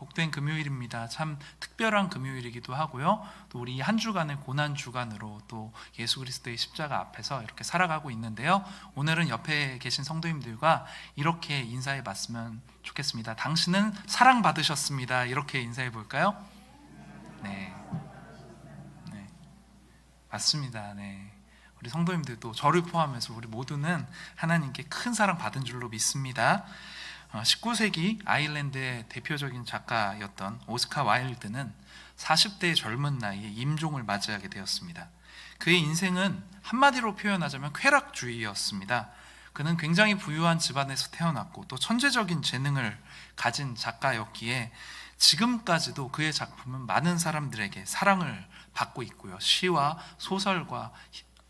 복된 금요일입니다. 참 특별한 금요일이기도 하고요. 또 우리 한 주간의 고난 주간으로 또 예수 그리스도의 십자가 앞에서 이렇게 살아가고 있는데요. 오늘은 옆에 계신 성도님들과 이렇게 인사해 봤으면 좋겠습니다. 당신은 사랑받으셨습니다. 이렇게 인사해 볼까요? 네. 맞습니다. 네. 우리 성도님들도 저를 포함해서 우리 모두는 하나님께 큰 사랑 받은 줄로 믿습니다. 19세기 아일랜드의 대표적인 작가였던 오스카 와일드는 40대의 젊은 나이에 임종을 맞이하게 되었습니다. 그의 인생은 한마디로 표현하자면 쾌락주의였습니다. 그는 굉장히 부유한 집안에서 태어났고 또 천재적인 재능을 가진 작가였기에 지금까지도 그의 작품은 많은 사람들에게 사랑을 받고 있고요. 시와 소설과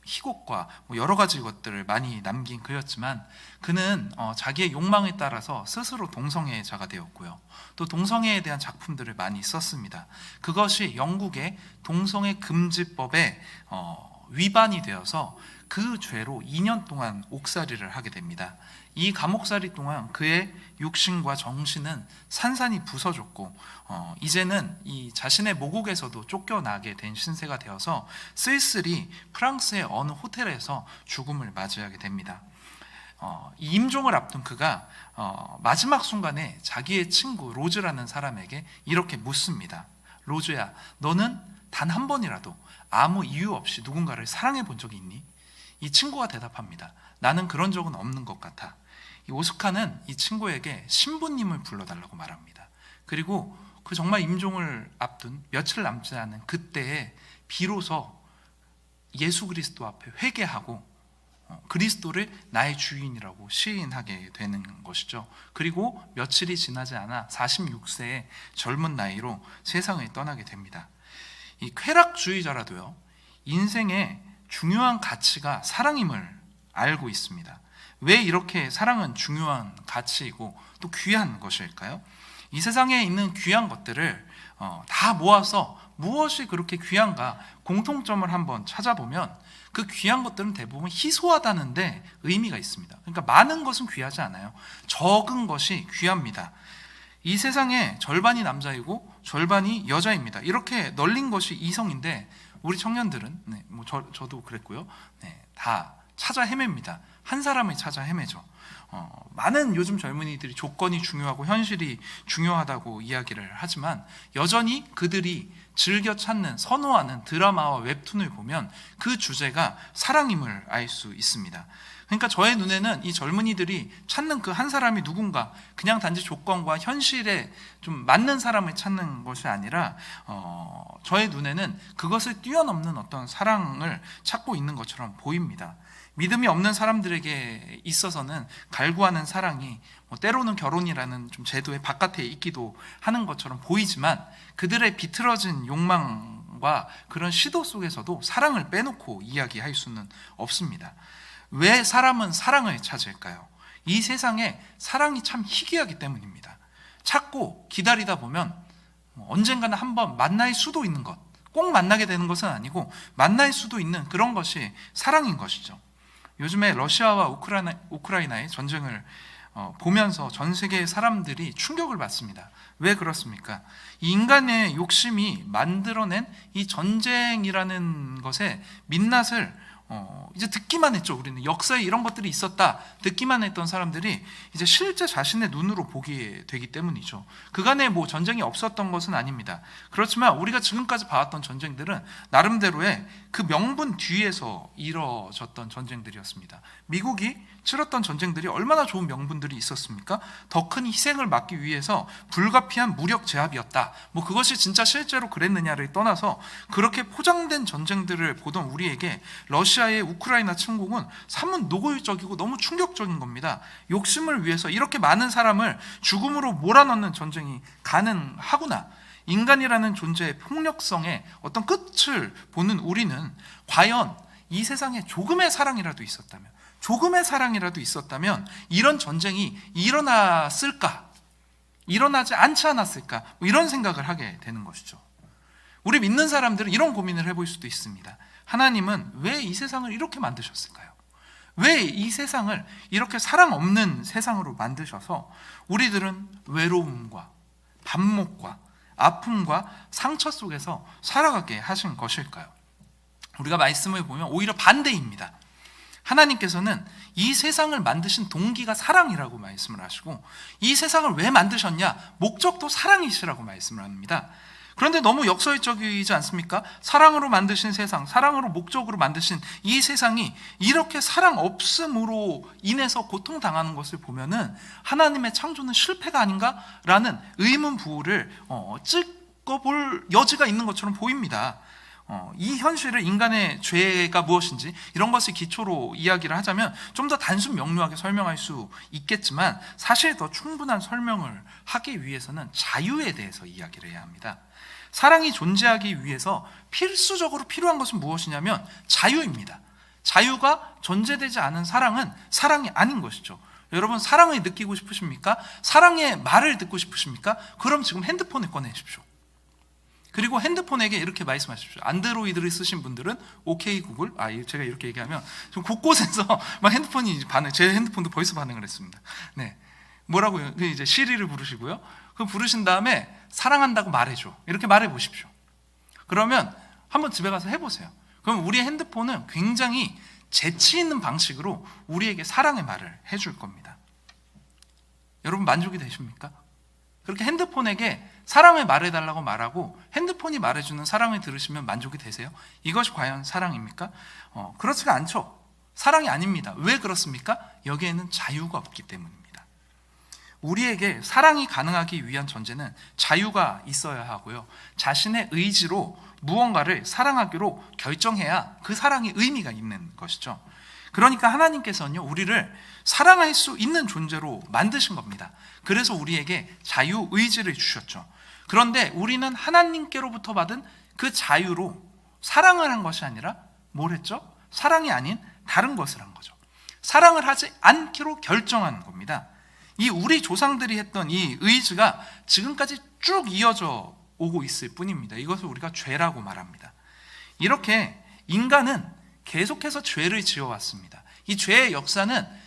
희곡과 여러 가지 것들을 많이 남긴 그였지만 그는 자기의 욕망에 따라서 스스로 동성애자가 되었고요. 또 동성애에 대한 작품들을 많이 썼습니다. 그것이 영국의 동성애 금지법에 위반이 되어서 그 죄로 2년 동안 옥살이를 하게 됩니다. 이 감옥살이 동안 그의 육신과 정신은 산산이 부서졌고 이제는 이 자신의 모국에서도 쫓겨나게 된 신세가 되어서 쓸쓸히 프랑스의 어느 호텔에서 죽음을 맞이하게 됩니다. 이 임종을 앞둔 그가 마지막 순간에 자기의 친구 로즈라는 사람에게 이렇게 묻습니다. 로즈야, 너는 단 한 번이라도 아무 이유 없이 누군가를 사랑해 본 적이 있니? 이 친구가 대답합니다. 나는 그런 적은 없는 것 같아. 이 오스카는 이 친구에게 신부님을 불러달라고 말합니다. 그리고 그 정말 임종을 앞둔 며칠 남지 않은 그때에 비로소 예수 그리스도 앞에 회개하고 그리스도를 나의 주인이라고 시인하게 되는 것이죠. 그리고 며칠이 지나지 않아 46세의 젊은 나이로 세상을 떠나게 됩니다. 이 쾌락주의자라도요, 인생의 중요한 가치가 사랑임을 알고 있습니다. 왜 이렇게 사랑은 중요한 가치이고 또 귀한 것일까요? 이 세상에 있는 귀한 것들을 다 모아서 무엇이 그렇게 귀한가 공통점을 한번 찾아보면 그 귀한 것들은 대부분 희소하다는데 의미가 있습니다. 그러니까 많은 것은 귀하지 않아요. 적은 것이 귀합니다. 이 세상에 절반이 남자이고 절반이 여자입니다. 이렇게 널린 것이 이성인데 우리 청년들은 저도 그랬고요. 다 찾아 헤맵니다. 한 사람을 찾아 헤매죠. 많은 요즘 젊은이들이 조건이 중요하고 현실이 중요하다고 이야기를 하지만 여전히 그들이 즐겨 찾는, 선호하는 드라마와 웹툰을 보면 그 주제가 사랑임을 알 수 있습니다. 그러니까 저의 눈에는 이 젊은이들이 찾는 그 한 사람이 누군가 그냥 단지 조건과 현실에 좀 맞는 사람을 찾는 것이 아니라 저의 눈에는 그것을 뛰어넘는 어떤 사랑을 찾고 있는 것처럼 보입니다. 믿음이 없는 사람들에게 있어서는 갈구하는 사랑이 때로는 결혼이라는 좀 제도의 바깥에 있기도 하는 것처럼 보이지만 그들의 비틀어진 욕망과 그런 시도 속에서도 사랑을 빼놓고 이야기할 수는 없습니다. 왜 사람은 사랑을 찾을까요? 이 세상에 사랑이 참 희귀하기 때문입니다. 찾고 기다리다 보면 언젠가는 한번 만날 수도 있는 것, 꼭 만나게 되는 것은 아니고 만날 수도 있는 그런 것이 사랑인 것이죠. 요즘에 러시아와 우크라이나의 전쟁을 보면서 전 세계의 사람들이 충격을 받습니다. 왜 그렇습니까? 이 인간의 욕심이 만들어낸 이 전쟁이라는 것에 민낯을 이제 듣기만 했죠. 우리는 역사에 이런 것들이 있었다 듣기만 했던 사람들이 이제 실제 자신의 눈으로 보게 되기 때문이죠. 그간에 전쟁이 없었던 것은 아닙니다. 그렇지만 우리가 지금까지 봐왔던 전쟁들은 나름대로의 그 명분 뒤에서 이뤄졌던 전쟁들이었습니다. 미국이 치렀던 전쟁들이 얼마나 좋은 명분들이 있었습니까? 더 큰 희생을 막기 위해서 불가피한 무력 제압이었다. 그것이 진짜 실제로 그랬느냐를 떠나서 그렇게 포장된 전쟁들을 보던 우리에게 러시아의 우크라이나 침공은 사뭇 노골적이고 너무 충격적인 겁니다. 욕심을 위해서 이렇게 많은 사람을 죽음으로 몰아넣는 전쟁이 가능하구나. 인간이라는 존재의 폭력성에 어떤 끝을 보는 우리는 과연 이 세상에 조금의 사랑이라도 있었다면 이런 전쟁이 일어났을까? 일어나지 않지 않았을까? 이런 생각을 하게 되는 것이죠. 우리 믿는 사람들은 이런 고민을 해볼 수도 있습니다. 하나님은 왜 이 세상을 이렇게 만드셨을까요? 왜 이 세상을 이렇게 사랑 없는 세상으로 만드셔서 우리들은 외로움과 반목과 아픔과 상처 속에서 살아가게 하신 것일까요? 우리가 말씀을 보면 오히려 반대입니다. 하나님께서는 이 세상을 만드신 동기가 사랑이라고 말씀을 하시고, 이 세상을 왜 만드셨냐? 목적도 사랑이시라고 말씀을 합니다. 그런데 너무 역설적이지 않습니까? 사랑으로 만드신 세상, 사랑으로 목적으로 만드신 이 세상이 이렇게 사랑 없음으로 인해서 고통당하는 것을 보면은 하나님의 창조는 실패가 아닌가라는 의문 부호를 찍어볼 여지가 있는 것처럼 보입니다. 이 현실을, 인간의 죄가 무엇인지 이런 것을 기초로 이야기를 하자면 좀 더 단순 명료하게 설명할 수 있겠지만, 사실 더 충분한 설명을 하기 위해서는 자유에 대해서 이야기를 해야 합니다. 사랑이 존재하기 위해서 필수적으로 필요한 것은 무엇이냐면 자유입니다. 자유가 존재되지 않은 사랑은 사랑이 아닌 것이죠. 여러분, 사랑을 느끼고 싶으십니까? 사랑의 말을 듣고 싶으십니까? 그럼 지금 핸드폰을 꺼내십시오. 그리고 핸드폰에게 이렇게 말씀하십시오. 안드로이드를 쓰신 분들은 오케이 구글, 제가 이렇게 얘기하면 좀 곳곳에서 막 핸드폰이 제 핸드폰도 벌써 반응을 했습니다. 네, 뭐라고요? 이제 시리를 부르시고요. 그 부르신 다음에 사랑한다고 말해줘, 이렇게 말해 보십시오. 그러면 한번 집에 가서 해보세요. 그럼 우리의 핸드폰은 굉장히 재치 있는 방식으로 우리에게 사랑의 말을 해줄 겁니다. 여러분, 만족이 되십니까? 그렇게 핸드폰에게 사랑을 말해달라고 말하고 핸드폰이 말해주는 사랑을 들으시면 만족이 되세요? 이것이 과연 사랑입니까? 그렇지가 않죠. 사랑이 아닙니다. 왜 그렇습니까? 여기에는 자유가 없기 때문입니다. 우리에게 사랑이 가능하기 위한 전제는 자유가 있어야 하고요, 자신의 의지로 무언가를 사랑하기로 결정해야 그 사랑이 의미가 있는 것이죠. 그러니까 하나님께서는요, 우리를 사랑할 수 있는 존재로 만드신 겁니다. 그래서 우리에게 자유의지를 주셨죠. 그런데 우리는 하나님께로부터 받은 그 자유로 사랑을 한 것이 아니라 뭘 했죠? 사랑이 아닌 다른 것을 한 거죠. 사랑을 하지 않기로 결정한 겁니다. 이 우리 조상들이 했던 이 의지가 지금까지 쭉 이어져 오고 있을 뿐입니다. 이것을 우리가 죄라고 말합니다. 이렇게 인간은 계속해서 죄를 지어왔습니다. 이 죄의 역사는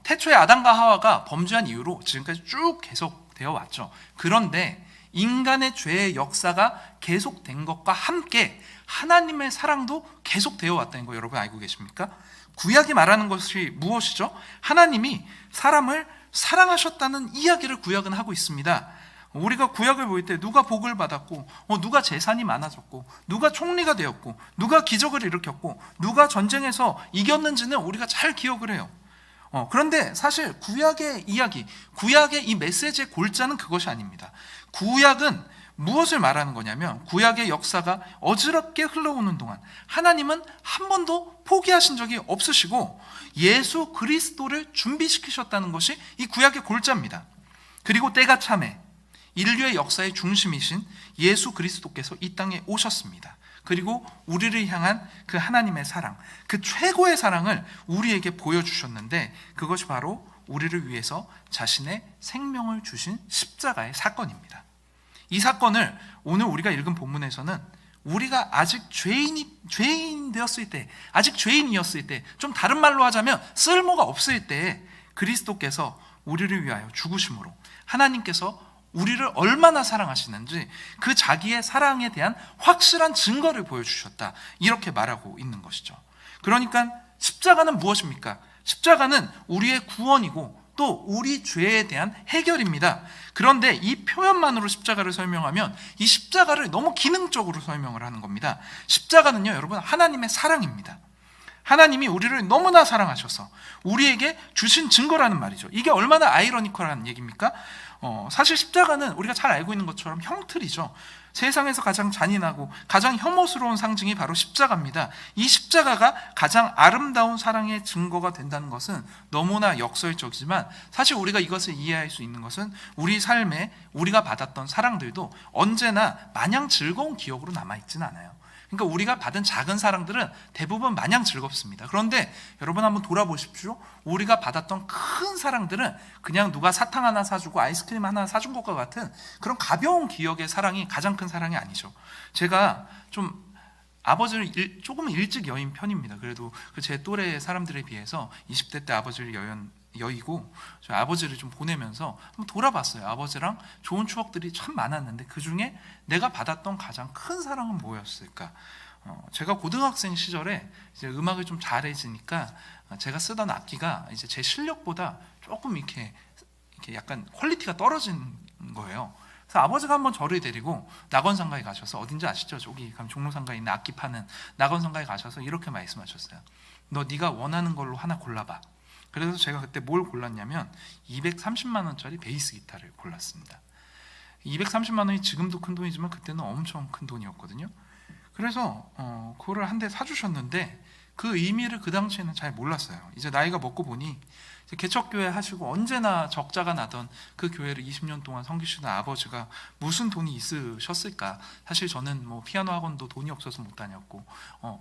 태초에 아담과 하와가 범죄한 이후로 지금까지 쭉 계속되어 왔죠. 그런데 인간의 죄의 역사가 계속된 것과 함께 하나님의 사랑도 계속되어 왔다는 거 여러분 알고 계십니까? 구약이 말하는 것이 무엇이죠? 하나님이 사람을 사랑하셨다는 이야기를 구약은 하고 있습니다. 우리가 구약을 볼 때 누가 복을 받았고, 누가 재산이 많아졌고, 누가 총리가 되었고, 누가 기적을 일으켰고, 누가 전쟁에서 이겼는지는 우리가 잘 기억을 해요. 그런데 사실 구약의 이야기, 구약의 이 메시지의 골자는 그것이 아닙니다. 구약은 무엇을 말하는 거냐면, 구약의 역사가 어지럽게 흘러오는 동안 하나님은 한 번도 포기하신 적이 없으시고 예수 그리스도를 준비시키셨다는 것이 이 구약의 골자입니다. 그리고 때가 참에 인류의 역사의 중심이신 예수 그리스도께서 이 땅에 오셨습니다. 그리고 우리를 향한 그 하나님의 사랑, 그 최고의 사랑을 우리에게 보여주셨는데, 그것이 바로 우리를 위해서 자신의 생명을 주신 십자가의 사건입니다. 이 사건을 오늘 우리가 읽은 본문에서는 우리가 아직 죄인 되었을 때, 아직 죄인이었을 때, 좀 다른 말로 하자면 쓸모가 없을 때 그리스도께서 우리를 위하여 죽으심으로 하나님께서 우리를 얼마나 사랑하시는지 그 자기의 사랑에 대한 확실한 증거를 보여주셨다, 이렇게 말하고 있는 것이죠. 그러니까 십자가는 무엇입니까? 십자가는 우리의 구원이고 또 우리 죄에 대한 해결입니다. 그런데 이 표현만으로 십자가를 설명하면 이 십자가를 너무 기능적으로 설명을 하는 겁니다. 십자가는요, 여러분, 하나님의 사랑입니다. 하나님이 우리를 너무나 사랑하셔서 우리에게 주신 증거라는 말이죠. 이게 얼마나 아이러니컬한 얘기입니까? 사실 십자가는 우리가 잘 알고 있는 것처럼 형틀이죠. 세상에서 가장 잔인하고 가장 혐오스러운 상징이 바로 십자가입니다. 이 십자가가 가장 아름다운 사랑의 증거가 된다는 것은 너무나 역설적이지만, 사실 우리가 이것을 이해할 수 있는 것은 우리 삶에 우리가 받았던 사랑들도 언제나 마냥 즐거운 기억으로 남아있지는 않아요. 그러니까 우리가 받은 작은 사랑들은 대부분 마냥 즐겁습니다. 그런데 여러분 한번 돌아보십시오. 우리가 받았던 큰 사랑들은 그냥 누가 사탕 하나 사주고 아이스크림 하나 사준 것과 같은 그런 가벼운 기억의 사랑이 가장 큰 사랑이 아니죠. 제가 좀 조금 일찍 여인 편입니다. 그래도 제 또래 사람들에 비해서 20대 때 아버지를 여의고 저희 아버지를 좀 보내면서 한번 돌아봤어요. 아버지랑 좋은 추억들이 참 많았는데 그 중에 내가 받았던 가장 큰 사랑은 뭐였을까? 제가 고등학생 시절에 이제 음악을 좀 잘해지니까 제가 쓰던 악기가 이제 제 실력보다 조금 이렇게 약간 퀄리티가 떨어진 거예요. 그래서 아버지가 한번 저를 데리고 낙원상가에 가셔서, 어딘지 아시죠? 저기 가면 종로상가에 있는 악기 파는 낙원상가에 가셔서 이렇게 말씀하셨어요. 너 네가 원하는 걸로 하나 골라봐. 그래서 제가 그때 뭘 골랐냐면 230만 원짜리 베이스 기타를 골랐습니다. 230만 원이 지금도 큰 돈이지만 그때는 엄청 큰 돈이었거든요. 그래서 그거를 한 대 사주셨는데 그 의미를 그 당시에는 잘 몰랐어요. 이제 나이가 먹고 보니 개척교회 하시고 언제나 적자가 나던 그 교회를 20년 동안 섬기시던 아버지가 무슨 돈이 있으셨을까. 사실 저는 뭐 피아노 학원도 돈이 없어서 못 다녔고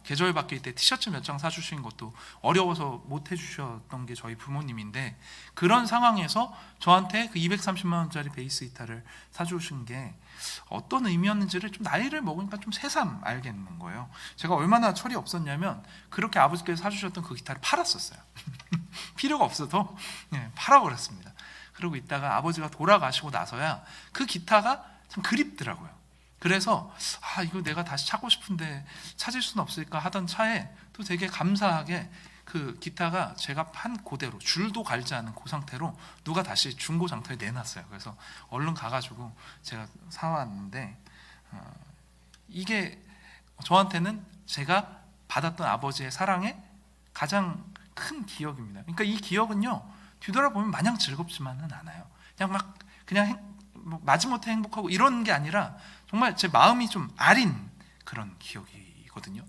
계절 바뀔 때 티셔츠 몇 장 사주신 것도 어려워서 못 해주셨던 게 저희 부모님인데, 그런 상황에서 저한테 그 230만 원짜리 베이스 기타를 사주신 게 어떤 의미였는지를 좀 나이를 먹으니까 좀 새삼 알겠는 거예요. 제가 얼마나 철이 없었냐면 그렇게 아버지께서 사주셨던 그 기타를 팔았었어요. 필요가 없어서 팔아버렸습니다. 그러고 있다가 아버지가 돌아가시고 나서야 그 기타가 참 그립더라고요. 그래서 이거 내가 다시 찾고 싶은데 찾을 수는 없을까 하던 차에 또 되게 감사하게 그 기타가 제가 판 그대로 줄도 갈지 않은 그 상태로 누가 다시 중고 장터에 내놨어요. 그래서 얼른 가가지고 제가 사왔는데 이게 저한테는 제가 받았던 아버지의 사랑의 가장 큰 기억입니다. 그러니까 이 기억은요, 뒤돌아보면 마냥 즐겁지만은 않아요. 그냥 마지못해 행복하고 이런 게 아니라 정말 제 마음이 좀 아린 그런 기억이거든요.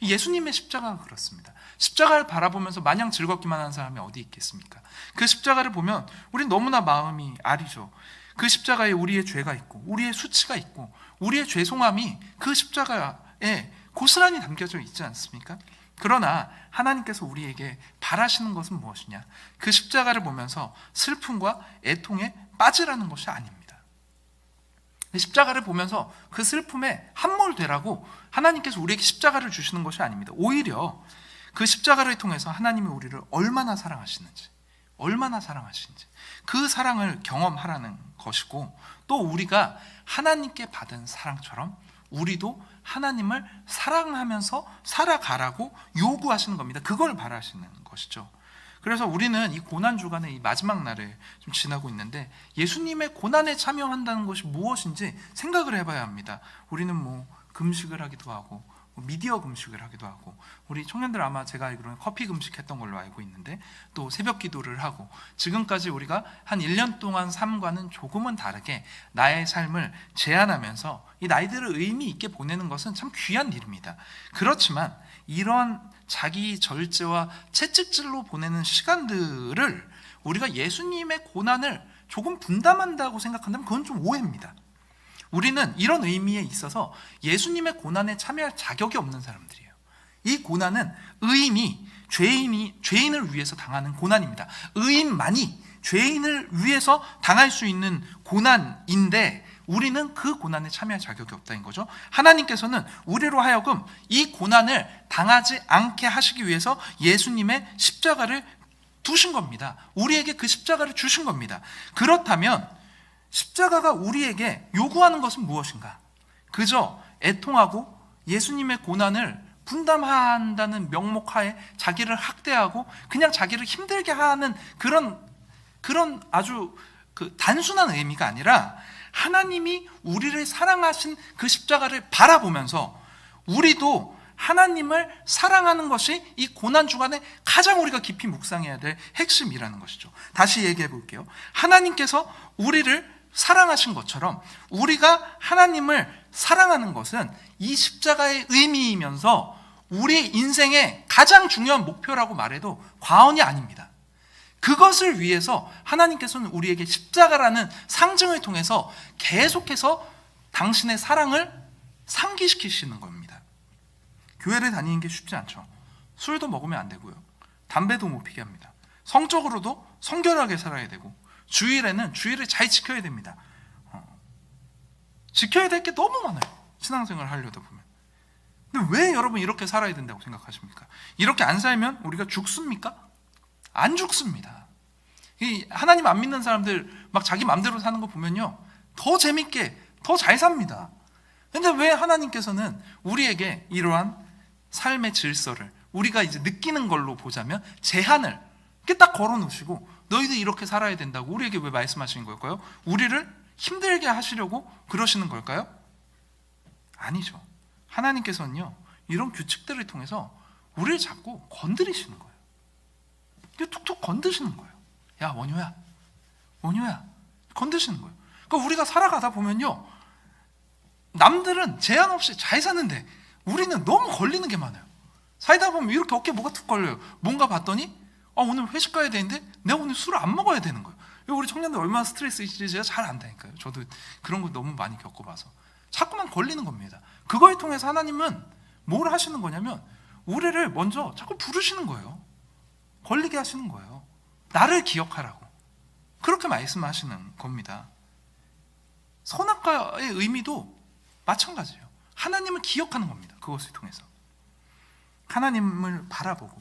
예수님의 십자가가 그렇습니다. 십자가를 바라보면서 마냥 즐겁기만 한 사람이 어디 있겠습니까? 그 십자가를 보면 우린 너무나 마음이 아리죠. 그 십자가에 우리의 죄가 있고 우리의 수치가 있고 우리의 죄송함이 그 십자가에 고스란히 담겨져 있지 않습니까? 그러나 하나님께서 우리에게 바라시는 것은 무엇이냐? 그 십자가를 보면서 슬픔과 애통에 빠지라는 것이 아닙니다. 십자가를 보면서 그 슬픔에 함몰되라고 하나님께서 우리에게 십자가를 주시는 것이 아닙니다. 오히려 그 십자가를 통해서 하나님이 우리를 얼마나 사랑하시는지 그 사랑을 경험하라는 것이고, 또 우리가 하나님께 받은 사랑처럼 우리도 하나님을 사랑하면서 살아가라고 요구하시는 겁니다. 그걸 바라시는 것이죠. 그래서 우리는 이 고난 주간의 이 마지막 날을 좀 지나고 있는데 예수님의 고난에 참여한다는 것이 무엇인지 생각을 해봐야 합니다. 우리는 뭐 금식을 하기도 하고 미디어 금식을 하기도 하고, 우리 청년들 아마 제가 알기로는 커피 금식했던 걸로 알고 있는데 또 새벽 기도를 하고, 지금까지 우리가 한 1년 동안 삶과는 조금은 다르게 나의 삶을 제한하면서 이 나이들을 의미 있게 보내는 것은 참 귀한 일입니다. 그렇지만 이런 자기 절제와 채찍질로 보내는 시간들을 우리가 예수님의 고난을 조금 분담한다고 생각한다면 그건 좀 오해입니다. 우리는 이런 의미에 있어서 예수님의 고난에 참여할 자격이 없는 사람들이에요. 이 고난은 의인이 죄인을 위해서 당하는 고난입니다. 의인만이 죄인을 위해서 당할 수 있는 고난인데 우리는 그 고난에 참여할 자격이 없다는 거죠. 하나님께서는 우리로 하여금 이 고난을 당하지 않게 하시기 위해서 예수님의 십자가를 두신 겁니다. 우리에게 그 십자가를 주신 겁니다. 그렇다면 십자가가 우리에게 요구하는 것은 무엇인가? 그저 애통하고 예수님의 고난을 분담한다는 명목하에 자기를 학대하고 그냥 자기를 힘들게 하는 그런 아주 단순한 의미가 아니라, 하나님이 우리를 사랑하신 그 십자가를 바라보면서 우리도 하나님을 사랑하는 것이 이 고난 주간에 가장 우리가 깊이 묵상해야 될 핵심이라는 것이죠. 다시 얘기해 볼게요. 하나님께서 우리를 사랑하신 것처럼 우리가 하나님을 사랑하는 것은 이 십자가의 의미이면서 우리 인생의 가장 중요한 목표라고 말해도 과언이 아닙니다. 그것을 위해서 하나님께서는 우리에게 십자가라는 상징을 통해서 계속해서 당신의 사랑을 상기시키시는 겁니다. 교회를 다니는 게 쉽지 않죠. 술도 먹으면 안 되고요. 담배도 못 피게 합니다. 성적으로도 성결하게 살아야 되고, 주일에는 주일을 잘 지켜야 됩니다. 지켜야 될 게 너무 많아요. 신앙생활을 하려다 보면. 근데 왜 여러분 이렇게 살아야 된다고 생각하십니까? 이렇게 안 살면 우리가 죽습니까? 안 죽습니다. 이 하나님 안 믿는 사람들 막 자기 마음대로 사는 거 보면요, 더 재밌게 더 잘 삽니다. 근데 왜 하나님께서는 우리에게 이러한 삶의 질서를 우리가 이제 느끼는 걸로 보자면 제한을 이렇게 딱 걸어 놓으시고 너희들 이렇게 살아야 된다고 우리에게 왜 말씀하시는 걸까요? 우리를 힘들게 하시려고 그러시는 걸까요? 아니죠. 하나님께서는요, 이런 규칙들을 통해서 우리를 자꾸 건드리시는 거예요. 이게 툭툭 건드시는 거예요. 야, 원효야, 원효야, 건드시는 거예요. 그러니까 우리가 살아가다 보면요, 남들은 제한 없이 잘 사는데 우리는 너무 걸리는 게 많아요. 살다 보면 이렇게 어깨에 뭐가 툭 걸려요. 뭔가 봤더니 오늘 회식 가야 되는데 내가 오늘 술을 안 먹어야 되는 거예요. 우리 청년들 얼마나 스트레스인지 제가 잘 안다니까요. 저도 그런 거 너무 많이 겪어봐서 자꾸만 걸리는 겁니다. 그거에 통해서 하나님은 뭘 하시는 거냐면 우리를 먼저 자꾸 부르시는 거예요. 걸리게 하시는 거예요. 나를 기억하라고. 그렇게 말씀하시는 겁니다. 선악과의 의미도 마찬가지예요. 하나님을 기억하는 겁니다. 그것을 통해서 하나님을 바라보고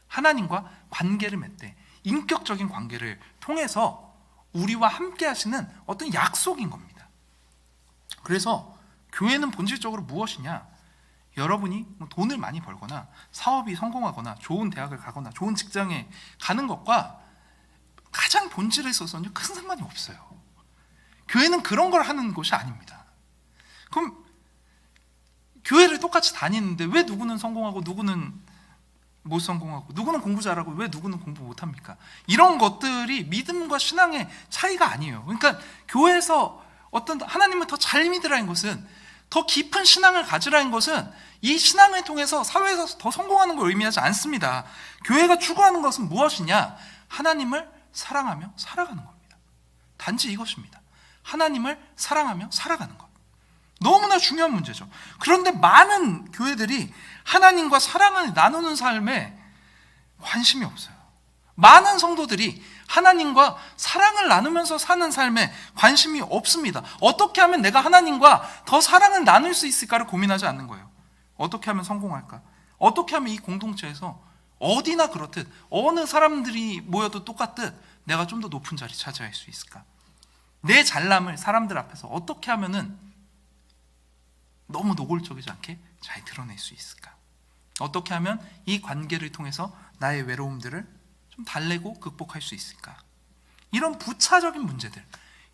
하나님과 관계를 맺되 인격적인 관계를 통해서 우리와 함께 하시는 어떤 약속인 겁니다. 그래서 교회는 본질적으로 무엇이냐? 여러분이 돈을 많이 벌거나 사업이 성공하거나 좋은 대학을 가거나 좋은 직장에 가는 것과 가장 본질에 있어서는 큰 상관이 없어요. 교회는 그런 걸 하는 곳이 아닙니다. 그럼 교회를 똑같이 다니는데 왜 누구는 성공하고 누구는 못 성공하고 누구는 공부 잘하고 왜 누구는 공부 못합니까? 이런 것들이 믿음과 신앙의 차이가 아니에요. 그러니까 교회에서 어떤 하나님을 더 잘 믿으라는 것은, 더 깊은 신앙을 가지라는 것은 이 신앙을 통해서 사회에서 더 성공하는 걸 의미하지 않습니다. 교회가 추구하는 것은 무엇이냐? 하나님을 사랑하며 살아가는 겁니다. 단지 이것입니다. 하나님을 사랑하며 살아가는 것. 너무나 중요한 문제죠. 그런데 많은 교회들이 하나님과 사랑을 나누는 삶에 관심이 없어요. 많은 성도들이 하나님과 사랑을 나누면서 사는 삶에 관심이 없습니다. 어떻게 하면 내가 하나님과 더 사랑을 나눌 수 있을까를 고민하지 않는 거예요. 어떻게 하면 성공할까? 어떻게 하면 이 공동체에서 어디나 그렇듯 어느 사람들이 모여도 똑같듯 내가 좀 더 높은 자리 차지할 수 있을까? 내 잘남을 사람들 앞에서 어떻게 하면은 너무 노골적이지 않게 잘 드러낼 수 있을까? 어떻게 하면 이 관계를 통해서 나의 외로움들을 좀 달래고 극복할 수 있을까? 이런 부차적인 문제들,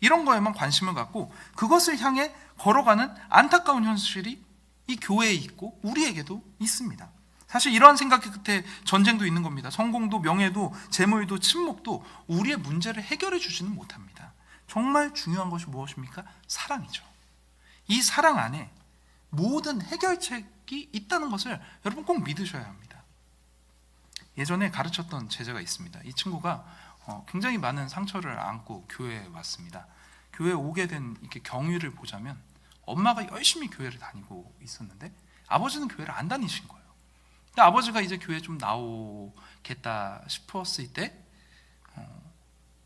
이런 거에만 관심을 갖고 그것을 향해 걸어가는 안타까운 현실이 이 교회에 있고 우리에게도 있습니다. 사실 이러한 생각 끝에 전쟁도 있는 겁니다. 성공도 명예도 재물도 침묵도 우리의 문제를 해결해 주지는 못합니다. 정말 중요한 것이 무엇입니까? 사랑이죠. 이 사랑 안에 모든 해결책이 있다는 것을 여러분 꼭 믿으셔야 합니다. 예전에 가르쳤던 제자가 있습니다. 이 친구가 굉장히 많은 상처를 안고 교회에 왔습니다. 교회에 오게 된 이렇게 경위를 보자면 엄마가 열심히 교회를 다니고 있었는데 아버지는 교회를 안 다니신 거예요. 근데 아버지가 이제 교회 좀 나오겠다 싶었을 때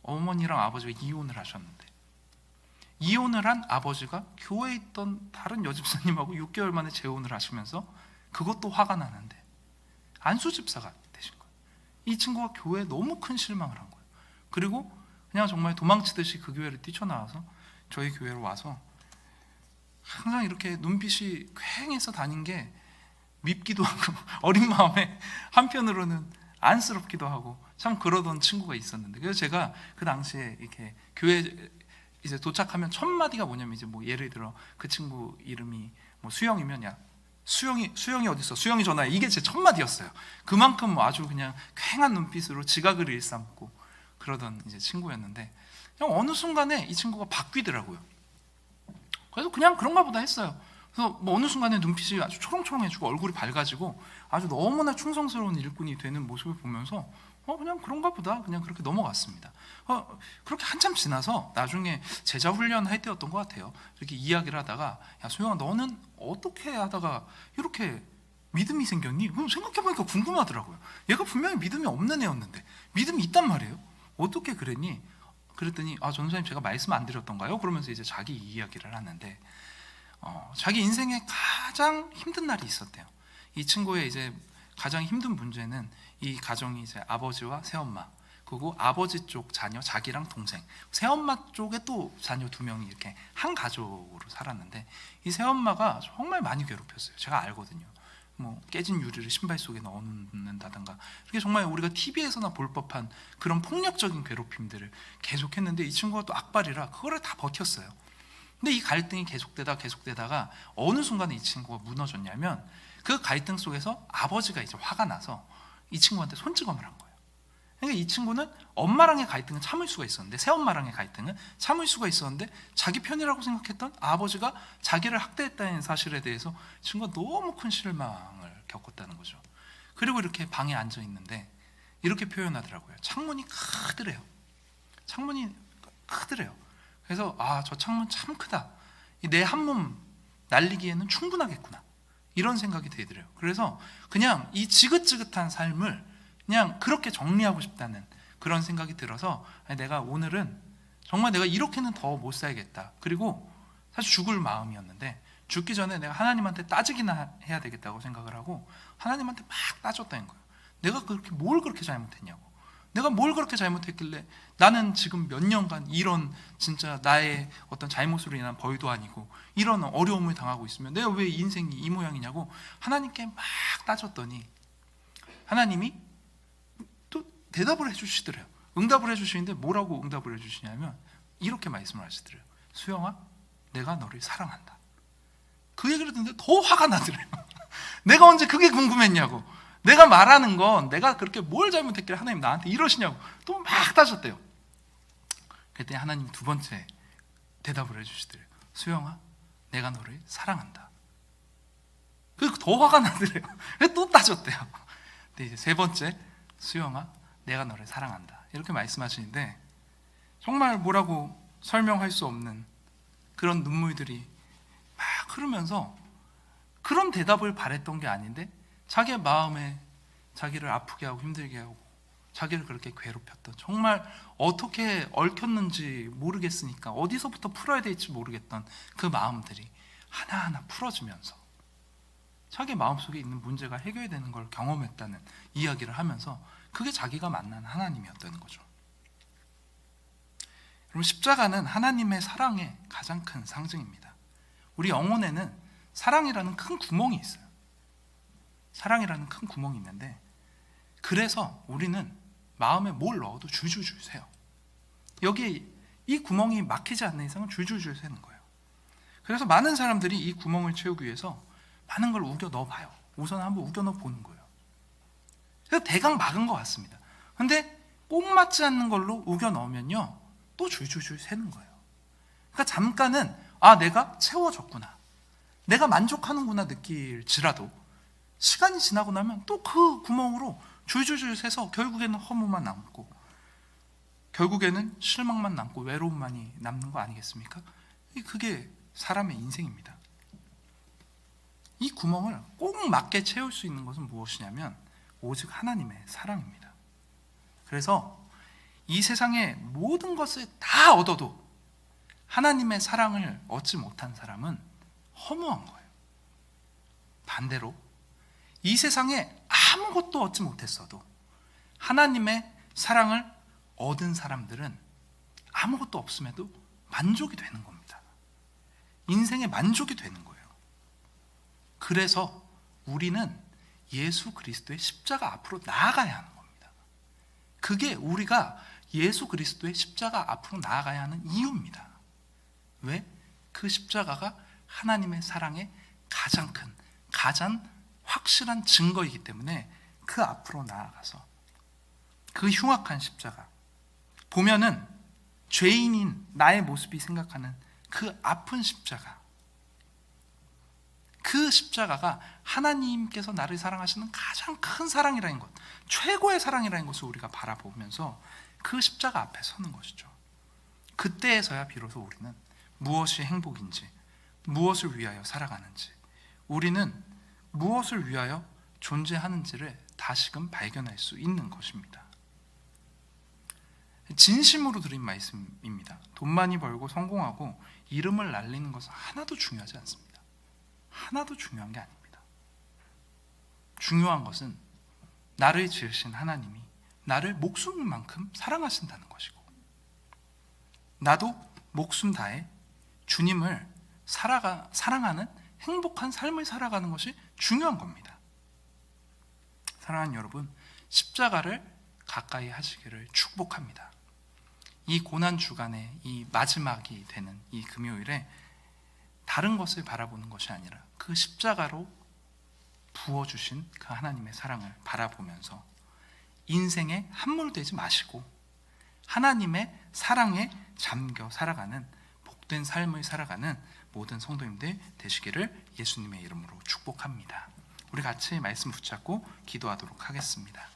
어머니랑 아버지가 이혼을 하셨는데, 이혼을 한 아버지가 교회에 있던 다른 여집사님하고 6개월 만에 재혼을 하시면서 그것도 화가 나는데 안수집사가 되신 거예요. 이 친구가 교회에 너무 큰 실망을 한 거예요. 그리고 그냥 정말 도망치듯이 그 교회를 뛰쳐나와서 저희 교회로 와서 항상 이렇게 눈빛이 퀭해서 다닌 게 밉기도 하고 어린 마음에 한편으로는 안쓰럽기도 하고 참 그러던 친구가 있었는데, 그래서 제가 그 당시에 이렇게 교회 이제 도착하면 첫 마디가 뭐냐면, 이제 뭐 예를 들어 그 친구 이름이 뭐 수영이면 야 수영이 어디 있어? 수영이 전화해. 이게 제 첫 마디였어요. 그만큼 뭐 아주 그냥 퀭한 눈빛으로 지각을 일삼고 그러던 이제 친구였는데, 그냥 어느 순간에 이 친구가 바뀌더라고요. 그래서 그냥 그런가 보다 했어요. 그래서 뭐 어느 순간에 눈빛이 아주 초롱초롱해지고 얼굴이 밝아지고 아주 너무나 충성스러운 일꾼이 되는 모습을 보면서 그냥 그런가 보다 그냥 그렇게 넘어갔습니다. 그렇게 한참 지나서 나중에 제자 훈련할 때였던 것 같아요. 이렇게 이야기를 하다가 야 소영아, 너는 어떻게 하다가 이렇게 믿음이 생겼니? 그럼 생각해보니까 궁금하더라고요. 얘가 분명히 믿음이 없는 애였는데 믿음이 있단 말이에요. 어떻게 그랬니? 그랬더니 전도사님 제가 말씀 안 드렸던가요? 그러면서 이제 자기 이야기를 하는데 자기 인생에 가장 힘든 날이 있었대요. 이 친구의 이제 가장 힘든 문제는 이 가정이 이제 아버지와 새엄마 그리고 아버지 쪽 자녀 자기랑 동생, 새엄마 쪽에 또 자녀 2명이 이렇게 한 가족으로 살았는데 이 새엄마가 정말 많이 괴롭혔어요. 제가 알거든요. 뭐 깨진 유리를 신발 속에 넣는다든가 이렇게 정말 우리가 TV에서나 볼 법한 그런 폭력적인 괴롭힘들을 계속했는데 이 친구가 또 악발이라 그거를 다 버텼어요. 근데 이 갈등이 계속되다가 어느 순간에 이 친구가 무너졌냐면 그 갈등 속에서 아버지가 이제 화가 나서 이 친구한테 손찌검을 한 거예요. 그러니까 이 친구는 엄마랑의 갈등은 참을 수가 있었는데, 새엄마랑의 갈등은 참을 수가 있었는데 자기 편이라고 생각했던 아버지가 자기를 학대했다는 사실에 대해서 이 친구가 너무 큰 실망을 겪었다는 거죠. 그리고 이렇게 방에 앉아 있는데 이렇게 표현하더라고요. 창문이 크더래요. 창문이 크더래요. 그래서 저 창문 참 크다. 내 한 몸 날리기에는 충분하겠구나. 이런 생각이 들더래요. 그래서 그냥 이 지긋지긋한 삶을 그냥 그렇게 정리하고 싶다는 그런 생각이 들어서 내가 오늘은 정말 내가 이렇게는 더 못 살겠다. 그리고 사실 죽을 마음이었는데 죽기 전에 내가 하나님한테 따지기나 해야 되겠다고 생각을 하고 하나님한테 막 따졌다는 거예요. 내가 뭘 그렇게 잘못했냐고. 내가 뭘 그렇게 잘못했길래 나는 지금 몇 년간 이런 진짜 나의 어떤 잘못으로 인한 벌도 아니고 이런 어려움을 당하고 있으면 내가 왜 인생이 이 모양이냐고 하나님께 막 따졌더니 하나님이 또 대답을 해주시더래요. 응답을 해주시는데 뭐라고 응답을 해주시냐면 이렇게 말씀을 하시더래요. 수영아, 내가 너를 사랑한다. 그 얘기를 듣는데 더 화가 나더래요. 내가 언제 그게 궁금했냐고. 내가 말하는 건 내가 그렇게 뭘 잘못했길래 하나님 나한테 이러시냐고 또 막 따졌대요. 그랬더니 하나님 2번째 대답을 해주시더래요. 수영아, 내가 너를 사랑한다. 그리고 더 화가 나더래요. 또 따졌대요. 근데 이제 3번째, 수영아, 내가 너를 사랑한다. 이렇게 말씀하시는데 정말 뭐라고 설명할 수 없는 그런 눈물들이 막 흐르면서 그런 대답을 바랬던 게 아닌데 자기의 마음에 자기를 아프게 하고 힘들게 하고 자기를 그렇게 괴롭혔던, 정말 어떻게 얽혔는지 모르겠으니까 어디서부터 풀어야 될지 모르겠던 그 마음들이 하나하나 풀어지면서 자기 마음속에 있는 문제가 해결되는 걸 경험했다는 이야기를 하면서 그게 자기가 만난 하나님이었다는 거죠. 여러분, 십자가는 하나님의 사랑의 가장 큰 상징입니다. 우리 영혼에는 사랑이라는 큰 구멍이 있어요. 사랑이라는 큰 구멍이 있는데 그래서 우리는 마음에 뭘 넣어도 줄줄줄 새요. 여기에 이 구멍이 막히지 않는 이상은 줄줄줄 새는 거예요. 그래서 많은 사람들이 이 구멍을 채우기 위해서 많은 걸 우겨 넣어봐요. 우선 한번 우겨 넣어보는 거예요. 그래서 대강 막은 것 같습니다. 근데 꼭 맞지 않는 걸로 우겨 넣으면요 또 줄줄줄 새는 거예요. 그러니까 잠깐은 내가 채워졌구나, 내가 만족하는구나 느낄지라도 시간이 지나고 나면 또 그 구멍으로 줄줄줄 새서 결국에는 허무만 남고 결국에는 실망만 남고 외로움만이 남는 거 아니겠습니까? 그게 사람의 인생입니다. 이 구멍을 꼭 맞게 채울 수 있는 것은 무엇이냐면 오직 하나님의 사랑입니다. 그래서 이 세상의 모든 것을 다 얻어도 하나님의 사랑을 얻지 못한 사람은 허무한 거예요. 반대로 이 세상에 아무것도 얻지 못했어도 하나님의 사랑을 얻은 사람들은 아무것도 없음에도 만족이 되는 겁니다. 인생의 만족이 되는 거예요. 그래서 우리는 예수 그리스도의 십자가 앞으로 나아가야 하는 겁니다. 그게 우리가 예수 그리스도의 십자가 앞으로 나아가야 하는 이유입니다. 왜? 그 십자가가 하나님의 사랑의 가장 큰, 가장 확실한 증거이기 때문에 그 앞으로 나아가서 그 흉악한 십자가 보면은 죄인인 나의 모습이 생각하는 그 아픈 십자가, 그 십자가가 하나님께서 나를 사랑하시는 가장 큰 사랑이라는 것, 최고의 사랑이라는 것을 우리가 바라보면서 그 십자가 앞에 서는 것이죠. 그때에서야 비로소 우리는 무엇이 행복인지, 무엇을 위하여 살아가는지, 우리는 무엇을 위하여 존재하는지를 다시금 발견할 수 있는 것입니다. 진심으로 드린 말씀입니다. 돈 많이 벌고 성공하고 이름을 날리는 것은 하나도 중요하지 않습니다. 하나도 중요한 게 아닙니다. 중요한 것은 나를 지으신 하나님이 나를 목숨만큼 사랑하신다는 것이고, 나도 목숨 다해 주님을 사랑하는 행복한 삶을 살아가는 것이 중요한 겁니다. 사랑하는 여러분, 십자가를 가까이 하시기를 축복합니다. 이 고난 주간에 이 마지막이 되는 이 금요일에 다른 것을 바라보는 것이 아니라 그 십자가로 부어주신 그 하나님의 사랑을 바라보면서 인생에 함몰되지 마시고 하나님의 사랑에 잠겨 살아가는 복된 삶을 살아가는 모든 성도님들 되시기를 예수님의 이름으로 축복합니다. 우리 같이 말씀 붙잡고 기도하도록 하겠습니다.